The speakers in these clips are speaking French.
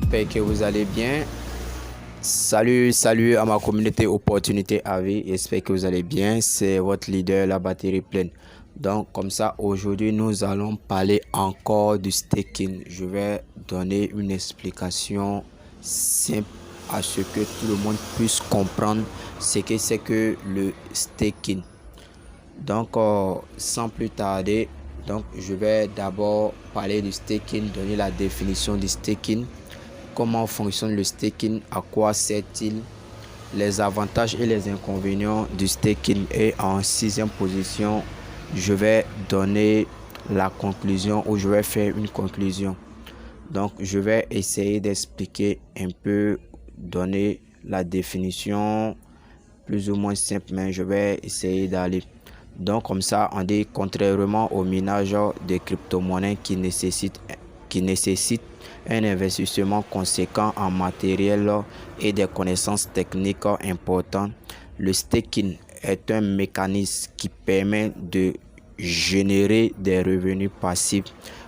j'espère que vous allez bien. Salut à ma communauté Opportunité AV, j'espère que vous allez bien. C'est votre leader, la batterie pleine. Donc comme ça, aujourd'hui, nous allons parler encore du staking. Je vais donner une explication simple à ce que tout le monde puisse comprendre ce que c'est que le staking. Donc sans plus tarder, je vais d'abord parler du staking, donner la définition du staking, comment fonctionne le staking, à quoi sert-il, les avantages et les inconvénients du staking, et en sixième position, je vais donner la conclusion, ou je vais faire une conclusion. Donc je vais essayer d'expliquer un peu, donner la définition plus ou moins simple, mais je vais essayer d'aller. Donc comme ça, on dit, contrairement au minage de crypto-monnaies qui nécessite un investissement conséquent en matériel et des connaissances techniques importantes, le staking est un mécanisme qui permet de générer des revenus passifs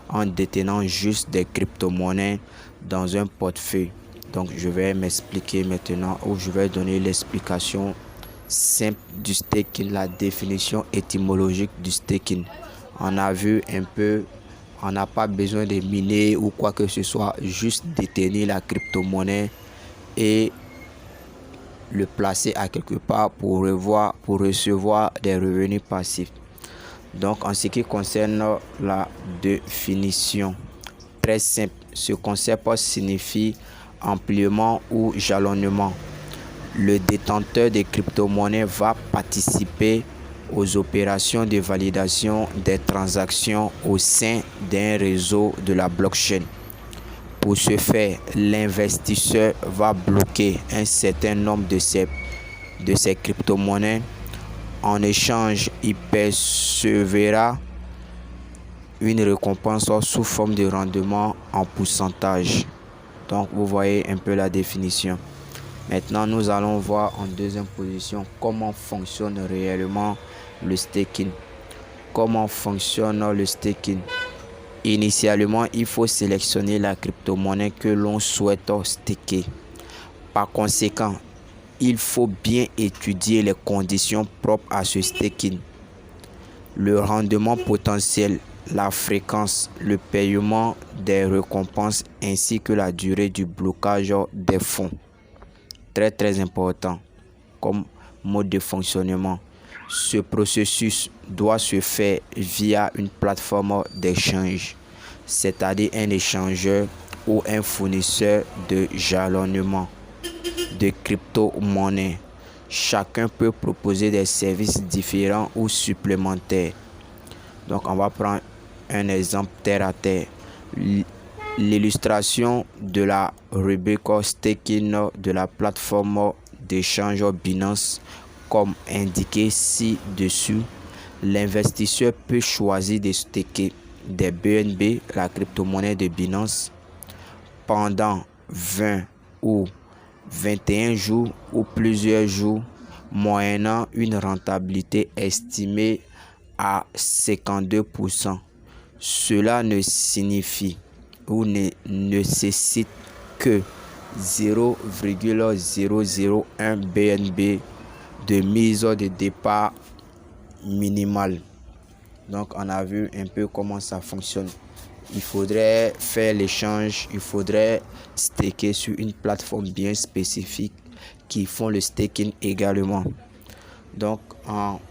en détenant juste des crypto-monnaies dans un portefeuille. Donc je vais m'expliquer maintenant, ou je vais donner l'explication simple du staking, la définition étymologique du staking. On a vu un peu, on n'a pas besoin de miner ou quoi que ce soit, juste détenir la crypto-monnaie et le placer à quelque part pour recevoir des revenus passifs. Donc en ce qui concerne la définition, très simple, ce concept signifie empilement ou jalonnement. Le détenteur de crypto-monnaies va participer aux opérations de validation des transactions au sein d'un réseau de la blockchain. Pour ce faire, l'investisseur va bloquer un certain nombre de ces crypto-monnaies. En échange, il percevra une récompense sous forme de rendement en pourcentage. Donc vous voyez un peu la définition. Maintenant, nous allons voir en deuxième position comment fonctionne réellement le staking. Comment fonctionne le staking? Initialement, il faut sélectionner la crypto-monnaie que l'on souhaite staker. Par conséquent, il faut bien étudier les conditions propres à ce staking. Le rendement potentiel, la fréquence, le paiement des récompenses ainsi que la durée du blocage des fonds. Très important comme mode de fonctionnement. Ce processus doit se faire via une plateforme d'échange, c'est-à-dire un échangeur ou un fournisseur de jalonnement de crypto-monnaies. Chacun peut proposer des services différents ou supplémentaires. Donc on va prendre un exemple terre à terre. L'illustration de la rubrique staking de la plateforme d'échange Binance, comme indiqué ci-dessus. L'investisseur peut choisir de staker des BNB, la crypto-monnaie de Binance, pendant 20 ou 21 jours ou plusieurs jours, moyennant une rentabilité estimée à 52%. Cela ne signifie ou ne nécessite que 0,001 BNB de mise de départ minimale. Donc on a vu un peu comment ça fonctionne. Il faudrait faire l'échange, il faudrait staker sur une plateforme bien spécifique qui font le staking également. Donc en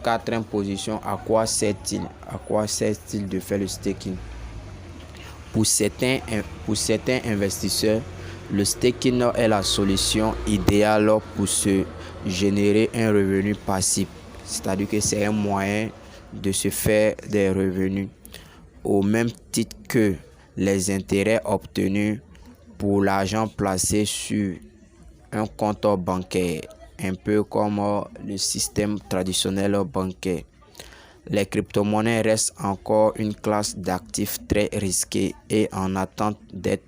quatrième position, à quoi sert-il? À quoi sert-il de faire le staking? Pour certains investisseurs, le staking est la solution idéale pour se générer un revenu passif. C'est-à-dire que c'est un moyen de se faire des revenus au même titre que les intérêts obtenus pour l'argent placé sur un compte bancaire, un peu comme le système traditionnel bancaire. Les crypto-monnaies restent encore une classe d'actifs très risquée et en attente d'être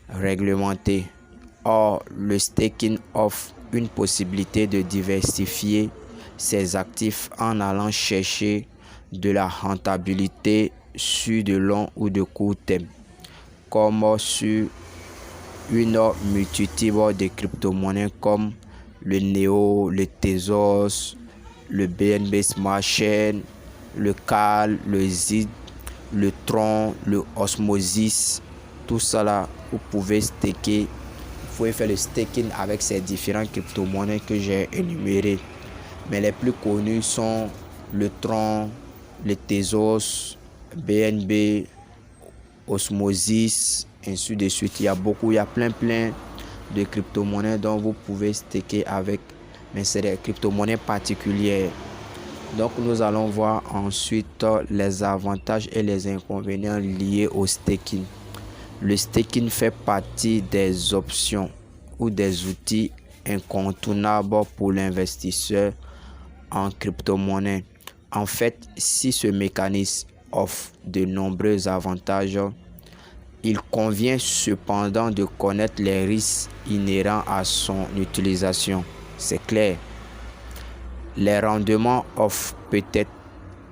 réglementée. Or, le staking offre une possibilité de diversifier ses actifs en allant chercher de la rentabilité sur de long ou de court terme, comme sur une multitude de crypto-monnaies comme le NEO, le Tezos, le BNB Smart Chain, le CAL, le ZID, le Tron, le Osmosis. Tout ça là, vous pouvez staker. Vous pouvez faire le staking avec ces différentes crypto-monnaies que j'ai énumérées. Mais les plus connus sont le Tron, le Tezos, BNB, Osmosis, ainsi de suite. Il y a plein de crypto-monnaies dont vous pouvez staker avec, mais c'est des crypto-monnaies particulières. Donc nous allons voir ensuite les avantages et les inconvénients liés au staking. Le staking fait partie des options ou des outils incontournables pour l'investisseur en crypto-monnaie. En fait, si ce mécanisme offre de nombreux avantages, il convient cependant de connaître les risques inhérents à son utilisation. C'est clair. Les rendements offrent peut-être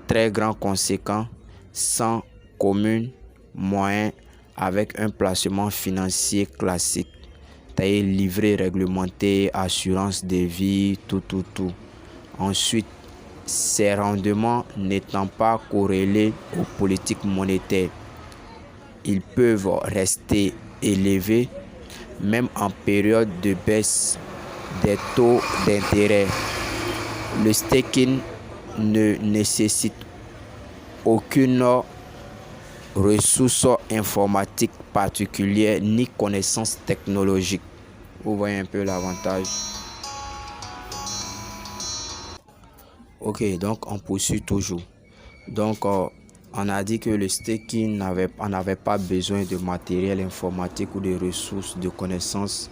très grands conséquents sans commune moyen avec un placement financier classique, c'est-à-dire livret réglementé, assurance de vie, tout. Ensuite, ces rendements n'étant pas corrélés aux politiques monétaires, ils peuvent rester élevés même en période de baisse des taux d'intérêt. Le staking ne nécessite aucune ressource informatique particulière ni connaissance technologique. Vous voyez un peu l'avantage. Ok, donc on poursuit toujours. Donc on a dit que le staking n'avait pas besoin de matériel informatique ou de ressources de connaissances.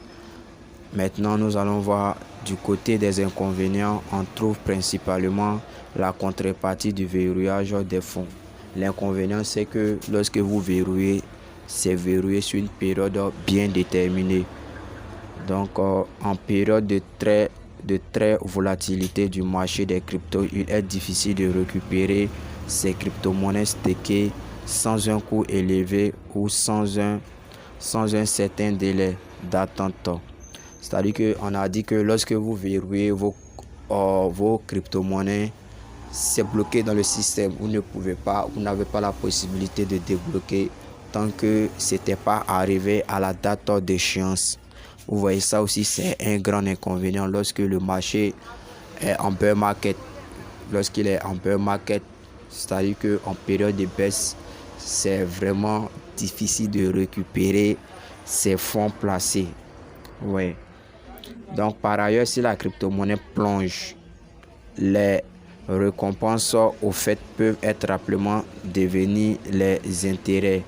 Maintenant, nous allons voir du côté des inconvénients. On trouve principalement la contrepartie du verrouillage des fonds. L'inconvénient, c'est que lorsque vous verrouillez, c'est verrouillé sur une période bien déterminée. Donc, en période de très volatilité du marché des cryptos, il est difficile de récupérer ces crypto-monnaies stakées sans un coût élevé ou sans un certain délai d'attente. C'est-à-dire qu'on a dit que lorsque vous verrouillez vos crypto-monnaies, c'est bloqué dans le système. Vous n'avez pas la possibilité de débloquer tant que ce n'était pas arrivé à la date d'échéance. Vous voyez, ça aussi, c'est un grand inconvénient lorsque le marché est en bear market. Lorsqu'il est en bear market, c'est-à-dire qu'en période de baisse, c'est vraiment difficile de récupérer ces fonds placés. Ouais. Donc, par ailleurs, si la crypto-monnaie plonge, les récompenses au fait peuvent être rapidement devenir les intérêts.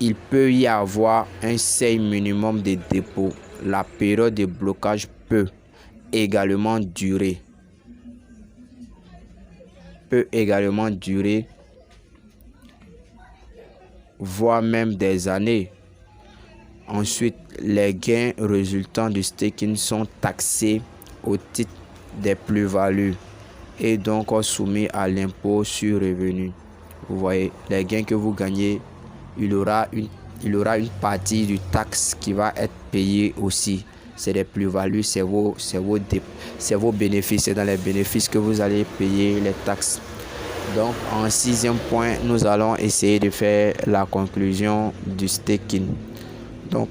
Il peut y avoir un seuil minimum de dépôt. La période de blocage peut également durer, voire même des années. Ensuite, les gains résultant du staking sont taxés au titre des plus-values et donc soumis à l'impôt sur revenu. Vous voyez, les gains que vous gagnez, il y aura une partie du taxe qui va être payée aussi. C'est des plus-values, c'est vos bénéfices, c'est dans les bénéfices que vous allez payer les taxes. Donc, en 6e point, nous allons essayer de faire la conclusion du staking. Donc,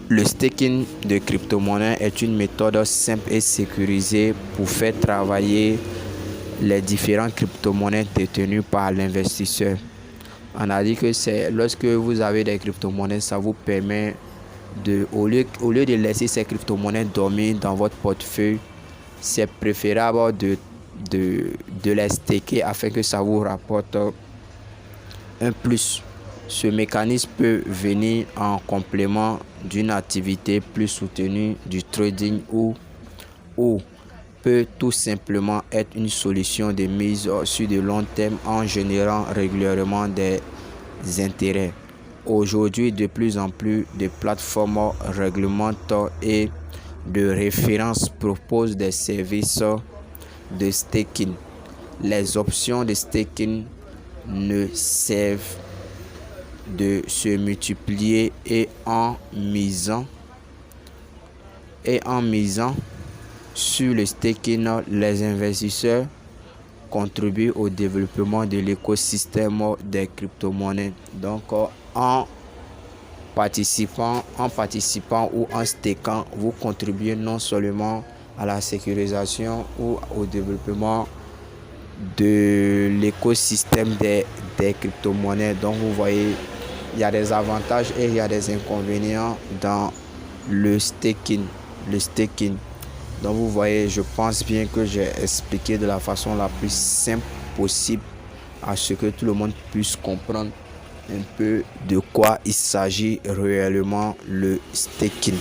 le staking de crypto-monnaie est une méthode simple et sécurisée pour faire travailler les différentes crypto-monnaies détenues par l'investisseur. On a dit que c'est lorsque vous avez des crypto-monnaies, ça vous permet au lieu de laisser ces crypto-monnaies dormir dans votre portefeuille, c'est préférable de les staker afin que ça vous rapporte un plus. Ce mécanisme peut venir en complément d'une activité plus soutenue du trading ou peut tout simplement être une solution de mise sur de long terme en générant régulièrement des intérêts. Aujourd'hui, de plus en plus de plateformes réglementées et de référence proposent des services de staking. Les options de staking ne servent de se multiplier et en misant sur le staking, les investisseurs contribuent au développement de l'écosystème des crypto-monnaies. Donc, en participant ou en stakant, vous contribuez non seulement à la sécurisation ou au développement de l'écosystème des crypto-monnaies. Donc, vous voyez, il y a des avantages et il y a des inconvénients dans le staking. Donc, vous voyez, je pense bien que j'ai expliqué de la façon la plus simple possible à ce que tout le monde puisse comprendre un peu de quoi il s'agit réellement le staking.